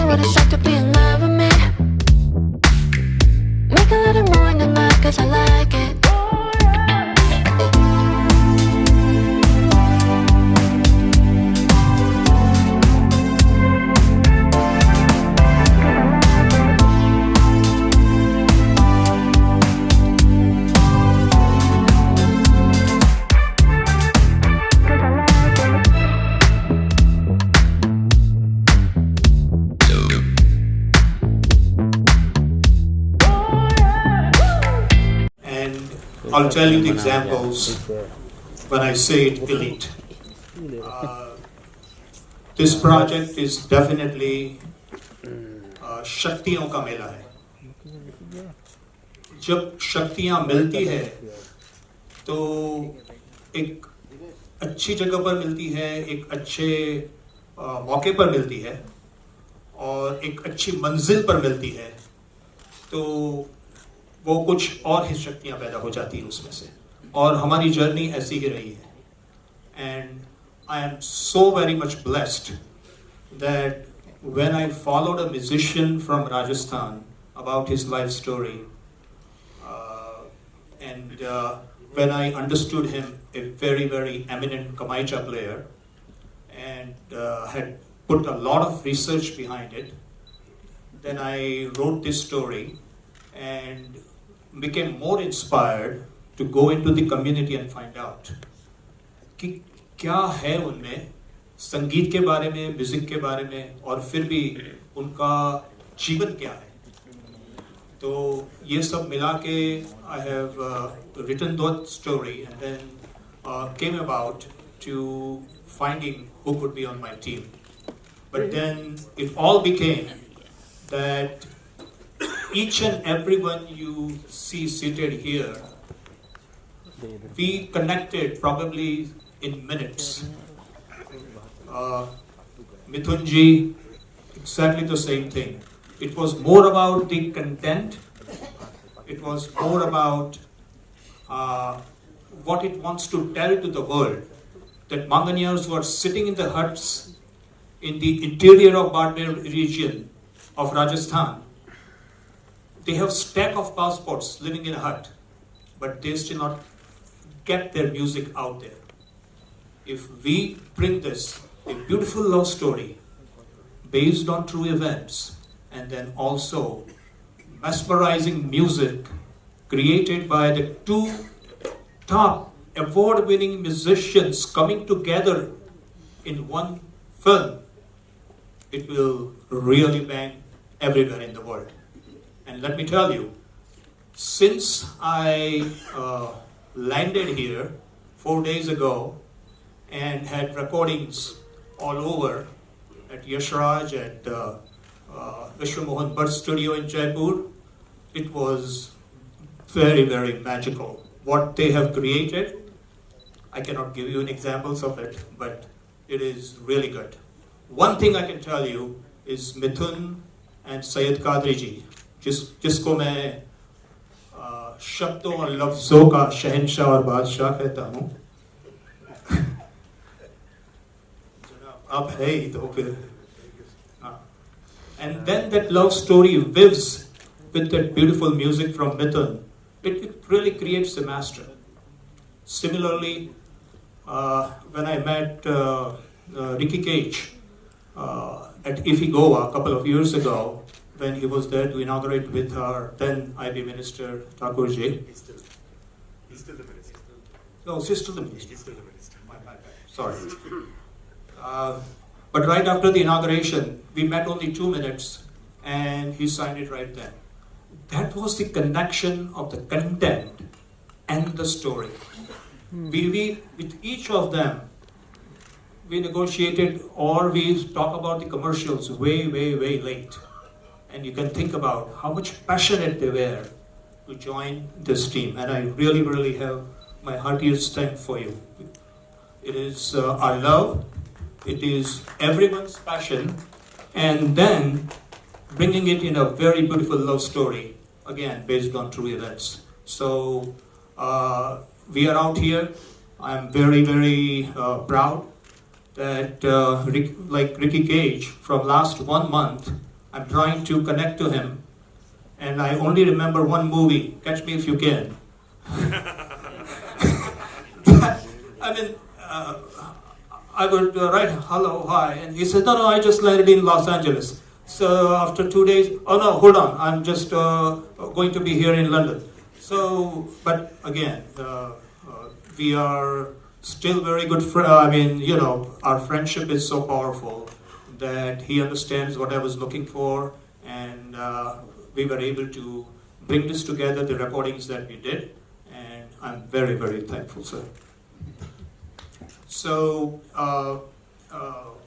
what it's like to be in love with me. Make a little more than love, cause I like it. I'll tell you the examples when I say it elite. This project is definitely शक्तियों का मेला है. जब शक्तियां मिलती है तो एक अच्छी जगह पर मिलती है, एक अच्छे मौके पर मिलती है और एक अच्छी मंजिल पर मिलती है, तो वो कुछ और ही शक्तियां पैदा हो जाती हैं उसमें से. और हमारी जर्नी ऐसी ही रही है. And I am so very much blessed that when I followed a musician from Rajasthan about his life story, and when I understood him, a very, very eminent Kamaicha player, and had put a lot of research behind it, then I wrote this story and became more inspired to go into the community and find out कि क्या है उनमें संगीत के बारे में, music के बारे में, और फिर भी उनका जीवन क्या है. तो ये सब मिला के I have written that story and then came about to finding who could be on my team. But then it all became that each and everyone you see seated here, we connected probably in minutes. Mithoon ji, exactly the same thing. It was more about the content. It was more about what it wants to tell to the world. That Manganiyars who are sitting in the huts in the interior of Barmer region of Rajasthan, they have stack of passports living in a hut, but they still not get their music out there. If we bring this, a beautiful love story based on true events, and then also mesmerizing music created by the two top award-winning musicians coming together in one film, it will really bang everywhere in the world. And let me tell you, since I landed here 4 days ago and had recordings all over at Yashraj, at Vishwa Mohan Bhatt studio in Jaipur, it was very, very magical. What they have created, I cannot give you any examples of it, but it is really good. One thing I can tell you is Mithoon and Syed Qadri ji, जिसको मैं शब्दों और लफ्जों का शहंशाह और बादशाह कहता हूँ. अब है ही तो फिर. And then that love story lives with that beautiful music from Mithoon. It really creates a master. Similarly, when I met Ricky Kej at IFI Goa a couple of years ago, when he was there to inaugurate with our then IB Minister Thakurji. He's still the minister. No, she's still the minister. He's still the minister. Sorry. But right after the inauguration, we met only 2 minutes and he signed it right then. That was the connection of the content and the story. We with each of them, we negotiated or we talk about the commercials way late. And you can think about how much passionate they were to join this team. And I really have my heartiest thanks for you. It is our love, it is everyone's passion, and then bringing it in a very beautiful love story, again, based on true events. So we are out here. I'm very proud that like Ricky Kej, from last 1 month, I'm trying to connect to him, and I only remember one movie, Catch Me If You Can. I mean, I would write hello, hi, and he said, no, I just landed in Los Angeles. So after 2 days, oh no, hold on, I'm just going to be here in London. So, but again, we are still very good friends. I mean, you know, our friendship is so powerful that he understands what I was looking for, and we were able to bring this together, the recordings that we did, and I'm very, very thankful, sir. So,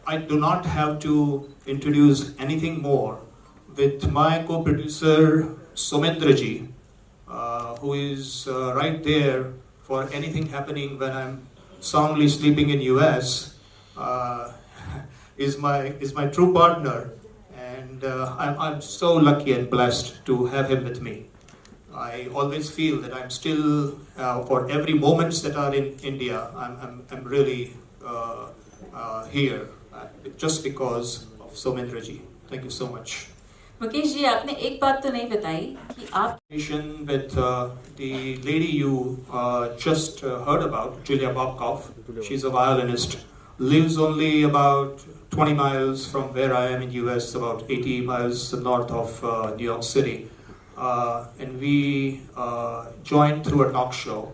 I do not have to introduce anything more with my co-producer, Somendraji, who is right there for anything happening when I'm soundly sleeping in US, is my true partner, and I'm so lucky and blessed to have him with me. I always feel that I'm still, for every moments that are in India, I'm really here, just because of Somendraji. Thank you so much. Mukesh ji, आपने एक बात तो नहीं बताई कि आप With the lady you just heard about, Julia Bobkov. She's a violinist. Lives only about 20 miles from where I am in US, about 80 miles north of New York City. And we joined through a talk show,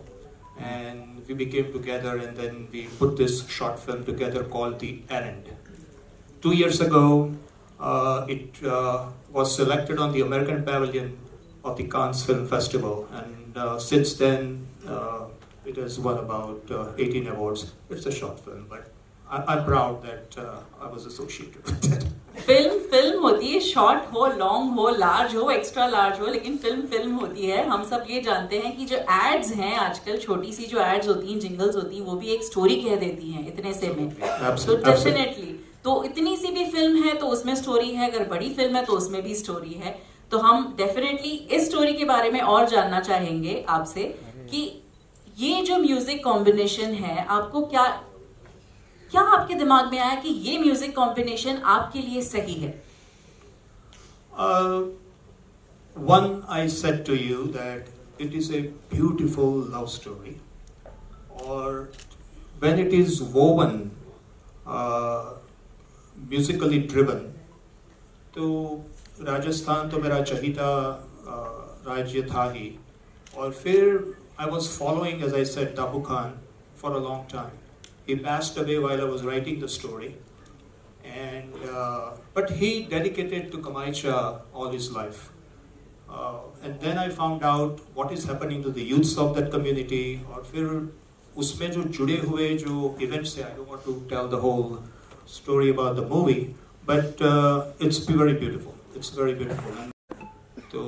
and we became together, and then we put this short film together called The Errand. 2 years ago, it was selected on the American Pavilion of the Cannes Film Festival, and since then it has won about 18 awards. It's a short film, but I'm proud that I was associated with it. Film होती है, short हो, long हो, large हो, extra large हो, लेकिन film होती है. हम सब ये जानते हैं कि जो एड्स हैं आजकल, छोटी सी जो एड्स होती हैं, जिंगल्स होती हैं, वो भी एक स्टोरी कह देती हैं इतने से में. तो डेफिनेटली, तो इतनी सी भी फिल्म है तो उसमें स्टोरी है, अगर बड़ी फिल्म है तो उसमें भी स्टोरी है. तो हम डेफिनेटली इस स्टोरी के बारे में और जानना चाहेंगे आपसे कि ये जो म्यूजिक कॉम्बिनेशन है, आपको क्या आपके दिमाग में आया कि ये म्यूजिक कॉम्बिनेशन आपके लिए सही है? One, I said to you that it is a beautiful love story, or when it is woven, musically driven, तो राजस्थान तो मेरा चहीता राज्य था ही, और फिर I was following, as I said, Tabu Khan for a long time. He passed away while I was writing the story, and but he dedicated to Kamaicha all his life. And then I found out what is happening to the youths of that community, और फिर उसमें जो जुड़े हुए जो events है, I don't want to tell the whole story about the movie, but it's very beautiful. It's very beautiful. तो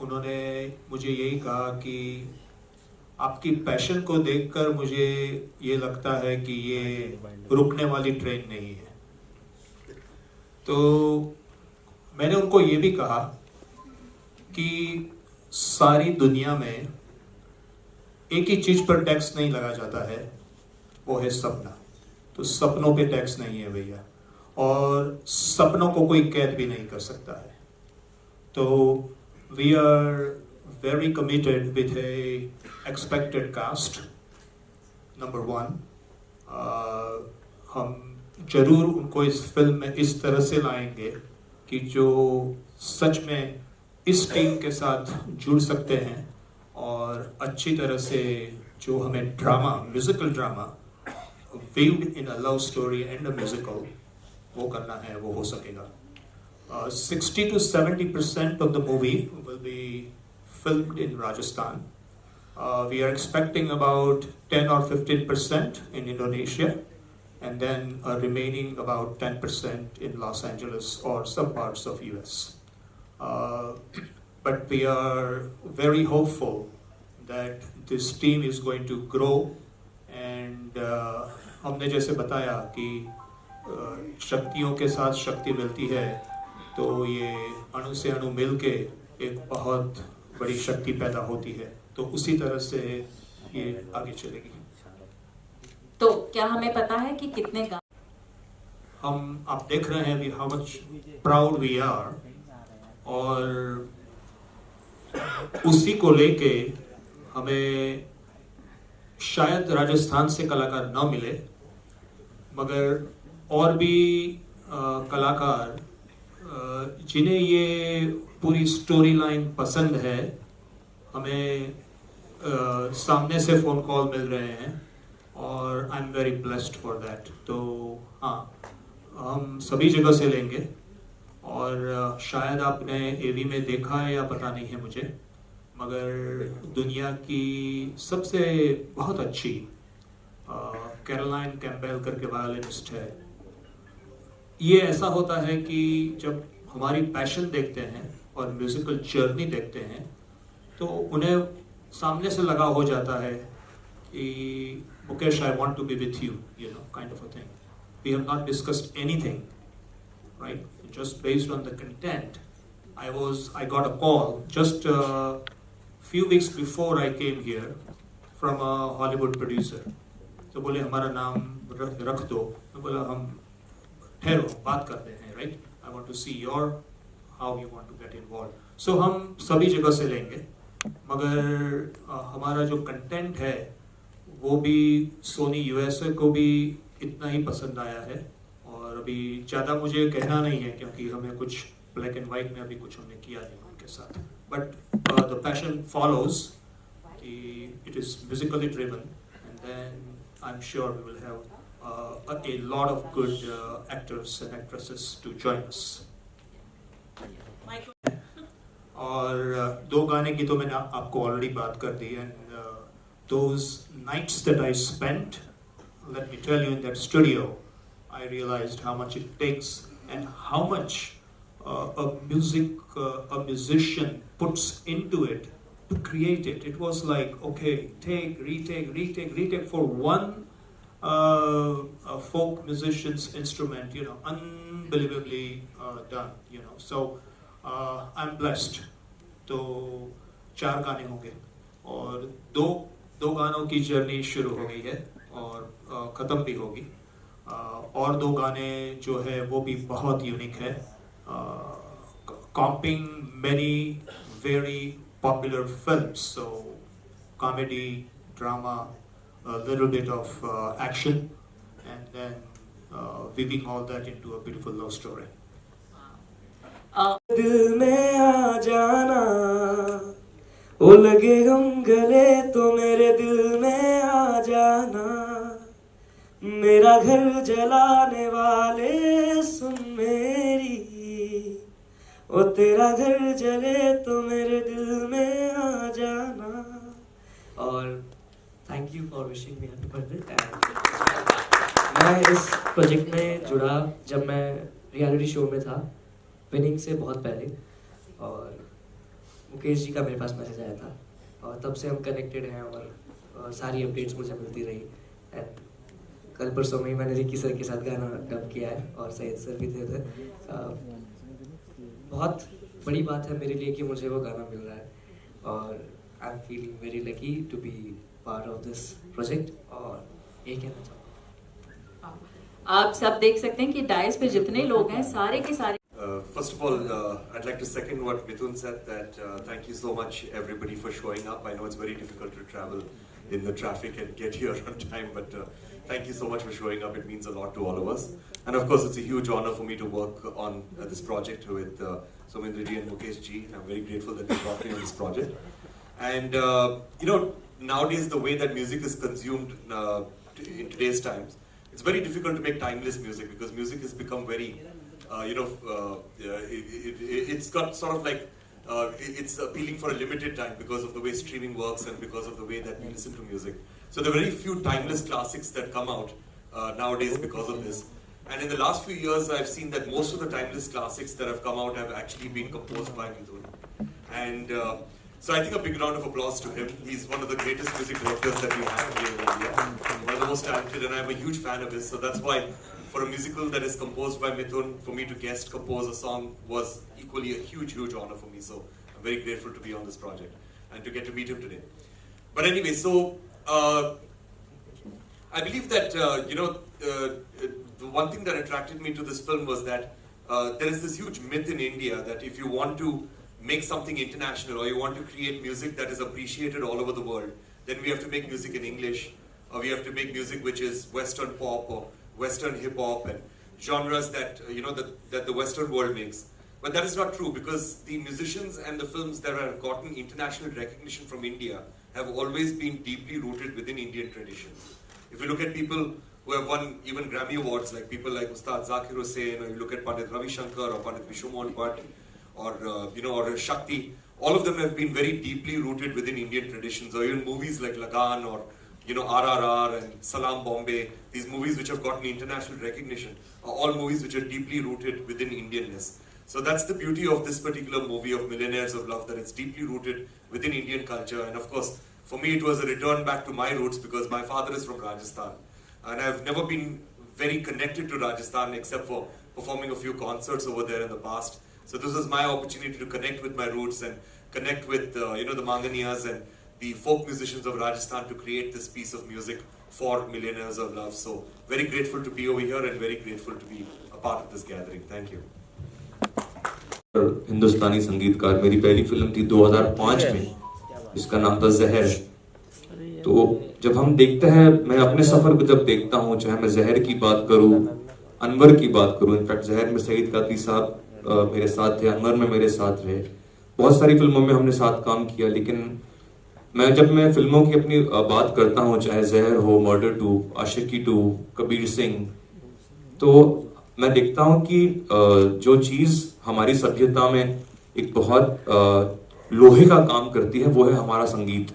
उन्होंने मुझे यही कहा कि आपकी पैशन को देखकर मुझे ये लगता है कि ये रुकने वाली ट्रेन नहीं है. तो मैंने उनको ये भी कहा कि सारी दुनिया में एक ही चीज पर टैक्स नहीं लगा जाता है, वो है सपना. तो सपनों पे टैक्स नहीं है भैया, और सपनों को कोई कैद भी नहीं कर सकता है. तो we are very committed with a expected cast, number one. हम जरूर उनको इस फिल्म में इस तरह से लाएंगे कि जो सच में इस टीम के साथ जुड़ सकते हैं, और अच्छी तरह से जो हमें drama, musical drama weaved in a love story and a musical, वो करना है, वो हो सकेगा. 60 to 70% of the movie will be filmed in Rajasthan. We are expecting about 10 or 15% in Indonesia, and then a remaining about 10% in Los Angeles or some parts of US. But we are very hopeful that this team is going to grow, and हमने जैसे बताया कि शक्तियों के साथ शक्ति मिलती है, तो ये अणु से अणु मिल के एक बहुत बड़ी शक्ति पैदा होती है. तो उसी तरह से ये आगे चलेगी. तो क्या हमें पता है कि कितने आप देख रहे हैं how much proud we are, और उसी को लेके हमें शायद राजस्थान से कलाकार न मिले, मगर और भी कलाकार जिन्हें ये पूरी स्टोरी लाइन पसंद है, हमें सामने से फ़ोन कॉल मिल रहे हैं, और I am very blessed for that. तो हाँ, हम सभी जगह से लेंगे, और शायद आपने एवी में देखा है या पता नहीं है मुझे, मगर दुनिया की सबसे बहुत अच्छी कैरोलाइन कैम्पबेल करके वायलिनिस्ट है। ये ऐसा होता है कि जब हमारी पैशन देखते हैं और म्यूजिकल जर्नी देखते हैं, तो उन्हें सामने से लगा हो जाता है कि Mukesh, I want to be with you, you know, kind of a thing. We have not discussed anything, right? Just based on the content, I got a call just a few weeks before I came here from a Hollywood producer. तो बोले हमारा नाम रख दो। मैं बोला हम ठहरो, बात करते हैं, right? I want to see how you want to get involved. So हम सभी जगह से लेंगे, मगर हमारा जो कंटेंट है वो भी सोनी यूएसए को भी इतना ही पसंद आया है। और अभी ज़्यादा मुझे कहना नहीं है, क्योंकि हमें कुछ ब्लैक एंड वाइट में अभी कुछ हमने किया नहीं उनके साथ, बट द पैशन फॉलोज कि it is musically driven, and then I am sure we will have a lot of good actors and actresses to join us. और दो गाने की तो मैंने आपको ऑलरेडी बात कर दी, and those nights that I spent, let me tell you, in that studio, I realized how much it takes and how much a musician puts into it to create it. It was like, okay, retake for one folk musician's instrument, you know, unbelievably done, you know. So I'm blessed. तो 4 गाने होंगे, और दो गानों की journey शुरू हो गई है और ख़त्म भी होगी। और 2 गाने जो है वो भी बहुत यूनिक है, comping many very popular films, so comedy, drama, a little bit of action, and then weaving all that into a beautiful love story. दिल में आ जाना, ओ लगे हम गले तो मेरे दिल में आ जाना, मेरा घर जलाने वाले सुन मेरी, ओ तेरा घर जले तो मेरे दिल में आ जाना। और thank you for wishing me happy birthday. मैं इस प्रोजेक्ट में जुड़ा जब मैं रियलिटी शो में था, विनिंग से बहुत पहले, और मुकेश जी का मेरे पास मैसेज आया था, और तब से हम कनेक्टेड हैं, और सारी अपडेट्स मुझे मिलती रही। एंड कल परसों में ही मैंने रिकी सर के साथ गाना डब किया है, और सैयद सर भी थे। बहुत बड़ी बात है मेरे लिए कि मुझे वो गाना मिल रहा है, और I am feeling very lucky to be part of this project. और ये कहना चाहूँगा, आप सब देख सकते हैं कि डायस पे जितने लोग हैं सारे के सारे। First of all, I'd like to second what Mithoon said, that thank you so much everybody for showing up. I know it's very difficult to travel in the traffic and get here on time, but thank you so much for showing up. It means a lot to all of us. And of course, it's a huge honor for me to work on this project with Somendra ji and Mukesh ji. I'm very grateful that they brought me on this project. And you know, nowadays the way that music is consumed in today's times, it's very difficult to make timeless music, because music has become very it's got sort of like it's appealing for a limited time because of the way streaming works and because of the way that we listen to music. So there are very few timeless classics that come out nowadays because of this. And in the last few years, I've seen that most of the timeless classics that have come out have actually been composed by Mithoon. And so I think a big round of applause to him. He's one of the greatest music directors that we have here in India. One of the most talented, and I'm a huge fan of his. So that's why, for a musical that is composed by Mithoon, for me to guest compose a song was equally a huge, huge honor for me. So I'm very grateful to be on this project and to get to meet him today. But anyway, so I believe that the one thing that attracted me to this film was that there is this huge myth in India that if you want to make something international or you want to create music that is appreciated all over the world, then we have to make music in English, or we have to make music which is Western pop or Western hip hop and genres that that the Western world makes. But that is not true, because the musicians and the films that have gotten international recognition from India have always been deeply rooted within Indian traditions. If you look at people who have won even Grammy Awards, like people like Ustad Zakir Hussain, or you look at Pandit Ravi Shankar or Pandit Vishnu Bhatt, or Shakti, all of them have been very deeply rooted within Indian traditions. Or even movies like Lagan or RRR and Salam Bombay, these movies which have gotten international recognition are all movies which are deeply rooted within Indianness. So that's the beauty of this particular movie of Millionaires of Love, that it's deeply rooted within Indian culture. And of course, for me it was a return back to my roots, because my father is from Rajasthan. And I've never been very connected to Rajasthan except for performing a few concerts over there in the past. So this was my opportunity to connect with my roots and connect with the Manganiyas and the folk musicians of Rajasthan to create this piece of music for Millionaires of Love. So very grateful to be over here and very grateful to be a part of this gathering. Thank you. हिंदुस्तानी संगीतकार, मेरी पहली film थी 2005 में, जिसका नाम था जहर। तो जब हम देखते हैं, मैं अपने सफर को जब देखता हूँ, चाहे मैं जहर की बात करूँ, अनवर की बात करूँ, इनफैक्ट जहर में सईद कादरी साहब मेरे साथ थे, अनवर में मेरे साथ रहे, बहुत सारी फिल्मों में हमने साथ काम किया। लेकिन जब मैं फिल्मों की अपनी बात करता हूँ, चाहे जहर हो, मर्डर 2, आशिकी 2, कबीर सिंह, तो मैं देखता हूँ कि जो चीज़ हमारी सभ्यता में एक बहुत लोहे का काम करती है, वो है हमारा संगीत।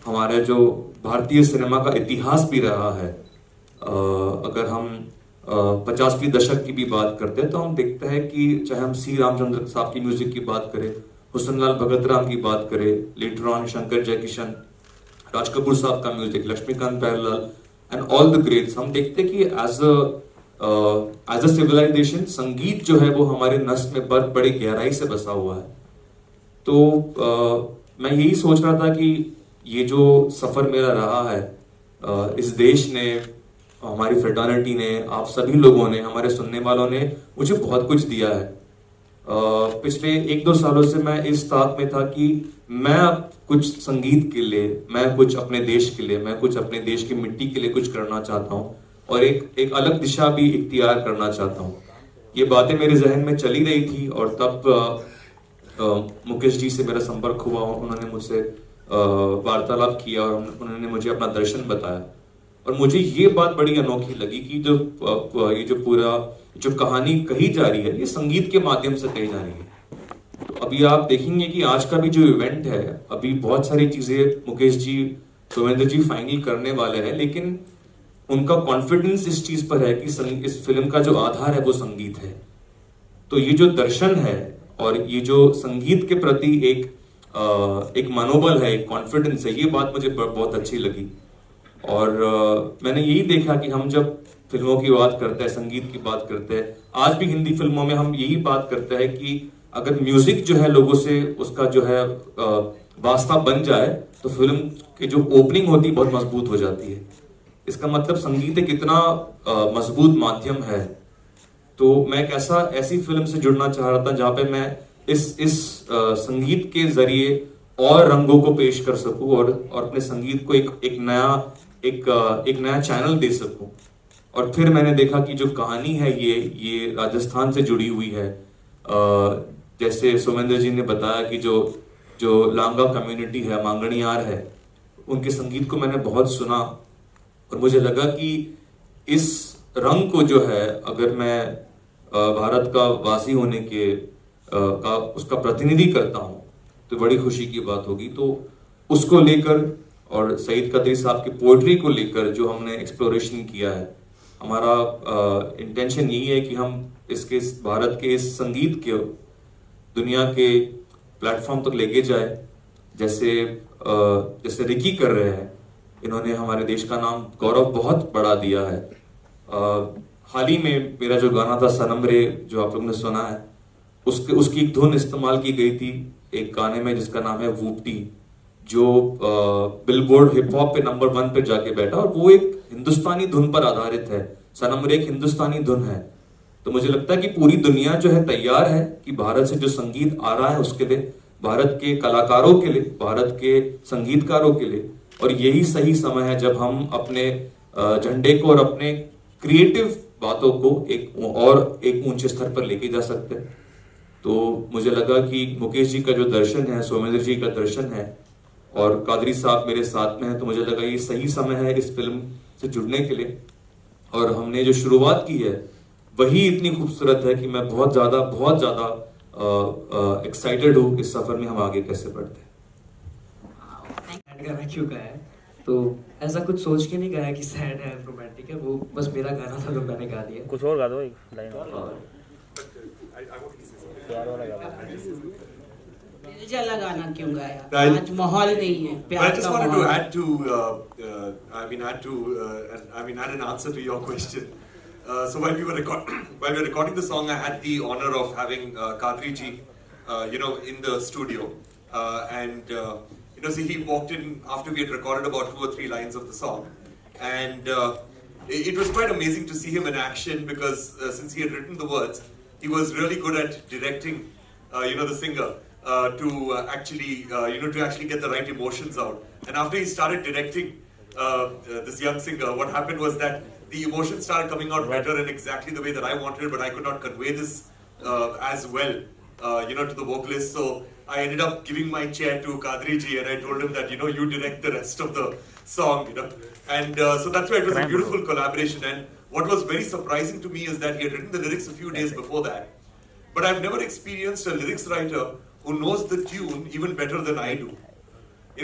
हमारा जो भारतीय सिनेमा का इतिहास भी रहा है, अगर हम 50वीं दशक की भी बात करते हैं तो हम देखते हैं कि चाहे हम सी रामचंद्र साहब की म्यूजिक की बात करें, हुसनलाल भगत राम की बात करें, लेटर ऑन शंकर जयकिशन, राज कपूर साहब का music, Laxmikant Pyarelal and all the greats, हम देखते हैं कि एज अ सिविलाइजेशन संगीत जो है वो हमारे नस में बड़ी गहराई से बसा हुआ है। तो मैं यही सोच रहा था कि ये जो सफर मेरा रहा है, इस देश ने, हमारी फ्रेटर्निटी ने, आप सभी लोगों ने, हमारे सुनने वालों ने मुझे बहुत कुछ दिया है। पिछले 1-2 सालों से मैं इस ताक में था कि मैं कुछ संगीत के लिए, मैं कुछ अपने देश के लिए, मैं कुछ अपने देश की मिट्टी के लिए कुछ करना चाहता हूँ और एक अलग दिशा भी इख्तियार करना चाहता हूँ। ये बातें मेरे जहन में चली रही थी और तब मुकेश जी से मेरा संपर्क हुआ, उन्होंने मुझसे वार्तालाप किया और उन्होंने मुझे अपना दर्शन बताया। और मुझे ये बात बड़ी अनोखी लगी कि ये जो पूरा जो कहानी कही जा रही है, ये संगीत के माध्यम से कही जा रही है। तो अभी आप देखेंगे कि आज का भी जो इवेंट है, अभी बहुत सारी चीजें मुकेश जी, सुमेंद्र जी फाइनल करने वाले हैं, लेकिन उनका कॉन्फिडेंस इस चीज पर है कि इस फिल्म का जो आधार है वो संगीत है। तो ये जो दर्शन है और ये जो संगीत के प्रति एक मनोबल है, एक कॉन्फिडेंस है, ये बात मुझे बहुत अच्छी लगी। और मैंने यही देखा कि हम जब फिल्मों की बात करते हैं, संगीत की बात करते हैं, आज भी हिंदी फिल्मों में हम यही बात करते हैं कि अगर म्यूजिक जो है लोगों से उसका जो है वास्ता बन जाए तो फिल्म की जो ओपनिंग होती है बहुत मजबूत हो जाती है। इसका मतलब संगीत एक इतना मजबूत माध्यम है। तो मैं ऐसी फिल्म से जुड़ना चाह रहा था जहां पे मैं इस संगीत के जरिए और रंगों को पेश कर सकूं और अपने संगीत को एक नया चैनल दे सकूं। और फिर मैंने देखा कि जो कहानी है ये राजस्थान से जुड़ी हुई है। जैसे सुमेंद्र जी ने बताया कि जो लांगा कम्युनिटी है, मांगणियार है, उनके संगीत को मैंने बहुत सुना और मुझे लगा कि इस रंग को जो है, अगर मैं भारत का वासी होने का उसका प्रतिनिधि करता हूं तो बड़ी खुशी की बात होगी। तो उसको लेकर और सईद कादरी साहब की पोएट्री को लेकर जो हमने एक्सप्लोरेशन किया है, हमारा इंटेंशन यही है कि हम भारत के इस संगीत के दुनिया के प्लेटफॉर्म तक लेके जाए, जैसे रिकी कर रहे हैं। इन्होंने हमारे देश का नाम, गौरव बहुत बढ़ा दिया है। हाल ही में मेरा जो गाना था सनम रे, जो आप लोगों ने सुना है, उसकी एक धुन इस्तेमाल की गई थी एक गाने में जिसका नाम है वूपटी, जो बिलबोर्ड हिप हॉप पे नंबर 1 पे जाके बैठा, और वो एक हिंदुस्तानी धुन पर आधारित है सनम एक हिंदुस्तानी धुन है। तो मुझे लगता है कि पूरी दुनिया जो है तैयार है कि भारत से जो संगीत आ रहा है उसके लिए, भारत के कलाकारों के लिए, भारत के संगीतकारों के लिए, और यही सही समय है जब हम अपने झंडे को और अपने क्रिएटिव बातों को एक ऊंचे स्तर पर लेके जा सकते हैं। तो मुझे लगा कि मुकेश जी का जो दर्शन है, सोमेंद्र जी का दर्शन है और कादरी साहब मेरे साथ में है, तो मुझे लगा ये सही समय है इस फिल्म से जुड़ने के लिए। और हमने जो शुरुआत की है वही इतनी खूबसूरत है कि मैं बहुत ज्यादा एक्साइटेड हूँ इस सफर में हम आगे कैसे बढ़ते हैं। गाना क्यों गाया है? तो ऐसा कुछ सोच के नहीं गाया कि सैड है, रोमांटिक है, वो बस मेरा गाना था तो मैंने गा दिया। कुछ और गा दो, एक लाइन जला गाना क्यों गाया? आज माहौल नहीं है प्यार का। I just wanted to add an answer to your question. So while we were recording the song, I had the honor of having Kadri ji, in the studio, and see, he walked in after we had recorded about 2 or 3 lines of the song, and it was quite amazing to see him in action because since he had written the words, he was really good at directing, the singer. To actually get the right emotions out. And after he started directing this young singer, what happened was that the emotions started coming out better in exactly the way that I wanted, but I could not convey this as well, to the vocalist. So I ended up giving my chair to Kadri ji, and I told him that, you direct the rest of the song, And so that's why it was a beautiful collaboration. And what was very surprising to me is that he had written the lyrics a few days before that. But I've never experienced a lyrics writer who knows the tune even better than I do.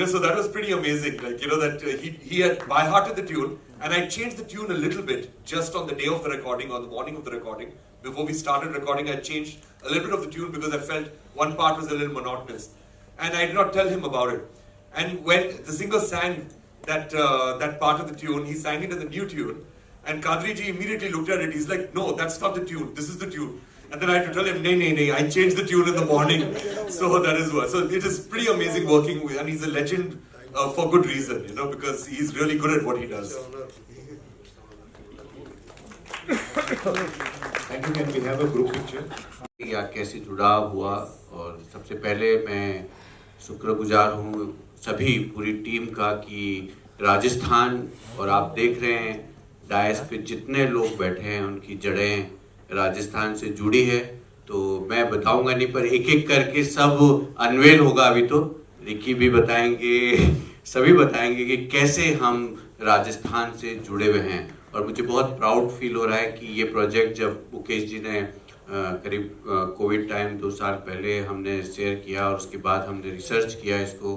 So that was pretty amazing. That he had by-hearted the tune, and I changed the tune a little bit just on the day of the recording, on the morning of the recording. Before we started recording, I changed a little bit of the tune because I felt one part was a little monotonous. And I did not tell him about it. And when the singer sang that part of the tune, he sang it in the new tune, and Kadri ji immediately looked at it. He's like, no, that's not the tune. This is the tune. And then I had to tell him, nay, I changed the tune in the morning. So that is why. So it is pretty amazing working with, and he's a legend for good reason, because he's really good at what he does. Thank you. Can we have a group picture? या कैसे जुड़ाव हुआ, और सबसे पहले मैं शुक्रगुजार हूँ सभी पूरी टीम का कि राजस्थान, और आप देख रहे हैं डायस पे जितने लोग बैठे हैं उनकी जड़ें राजस्थान से जुड़ी है। तो मैं बताऊंगा नहीं, पर एक एक करके सब अनवेल होगा। अभी तो रिकी भी बताएंगे, सभी बताएंगे कि कैसे हम राजस्थान से जुड़े हुए हैं। और मुझे बहुत प्राउड फील हो रहा है कि ये प्रोजेक्ट जब मुकेश जी ने करीब कोविड टाइम 2 साल पहले हमने शेयर किया, और उसके बाद हमने रिसर्च किया इसको,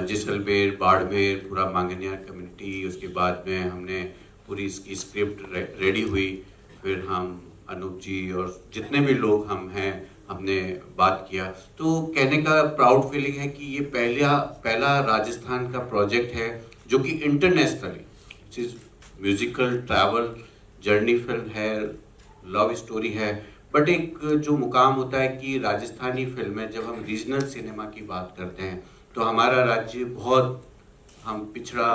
जैसलमेर, बाड़मेर, पूरा मांगनियार कम्युनिटी, उसके बाद में हमने पूरी इसकी स्क्रिप्ट रेडी हुई। फिर हम अनूप जी और जितने भी लोग हम हैं हमने बात किया। तो कहने का प्राउड फीलिंग है कि ये पहला राजस्थान का प्रोजेक्ट है जो कि internationally musical travel journey film है, लव स्टोरी है। बट एक जो मुकाम होता है कि राजस्थानी फिल्में जब हम रीजनल सिनेमा की बात करते हैं तो हमारा राज्य बहुत हम पिछड़ा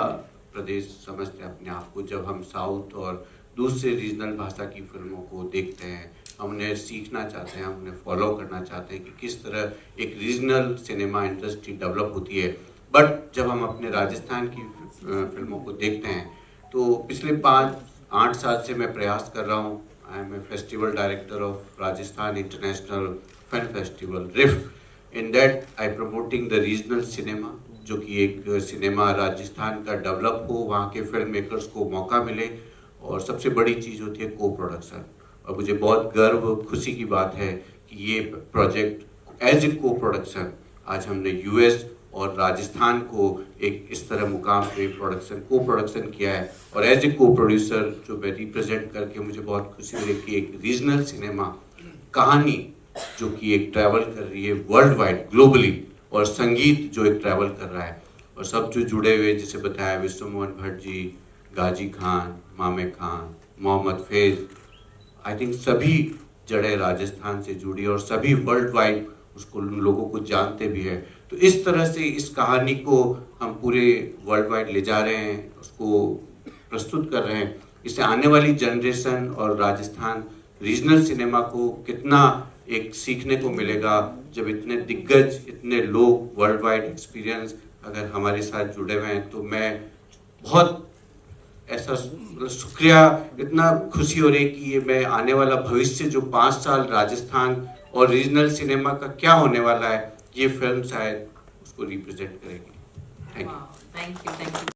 प्रदेश समझते हैं अपने आप को। जब हम साउथ और दूसरे रीजनल भाषा की फिल्मों को देखते हैं, हम उन्हें सीखना चाहते हैं, हम उन्हें फॉलो करना चाहते हैं कि किस तरह एक रीजनल सिनेमा इंडस्ट्री डेवलप होती है। बट जब हम अपने राजस्थान की फिल्मों को देखते हैं तो पिछले 5-8 साल से मैं प्रयास कर रहा हूँ। I am a festival director of Rajasthan international film festival RIFF. In that I promoting the regional cinema, जो कि एक सिनेमा राजस्थान का डेवलप हो, वहाँ के फिल्म मेकर्स को मौका मिले, और सबसे बड़ी चीज़ होती है को प्रोडक्शन। और मुझे बहुत गर्व खुशी की बात है कि ये प्रोजेक्ट एज ए को प्रोडक्शन आज हमने यूएस और राजस्थान को एक इस तरह मुकाम पे को प्रोडक्शन किया है। और एज ए को प्रोड्यूसर जो मैं रिप्रेजेंट करके मुझे बहुत खुशी हुई कि एक रीजनल सिनेमा कहानी जो कि एक ट्रैवल कर रही है वर्ल्ड वाइड ग्लोबली, और संगीत जो एक ट्रैवल कर रहा है, और सब जो जुड़े हुए जैसे बताया विश्वमोहन भट्ट जी, गाजी खान, मामे खान, मोहम्मद फैज, आई थिंक सभी जड़ें राजस्थान से जुड़ी और सभी वर्ल्ड वाइड उसको लोगों को जानते भी हैं। तो इस तरह से इस कहानी को हम पूरे वर्ल्ड वाइड ले जा रहे हैं, उसको प्रस्तुत कर रहे हैं। इससे आने वाली जनरेशन और राजस्थान रीजनल सिनेमा को कितना एक सीखने को मिलेगा, जब इतने दिग्गज, इतने लोग वर्ल्ड वाइड एक्सपीरियंस अगर हमारे साथ जुड़े हुए हैं, तो मैं बहुत ऐसा शुक्रिया, इतना खुशी हो रही है कि ये मैं आने वाला भविष्य जो 5 साल राजस्थान और रीजनल सिनेमा का क्या होने वाला है, ये फिल्म शायद उसको रिप्रेजेंट करेगी। Thank you. Thank you.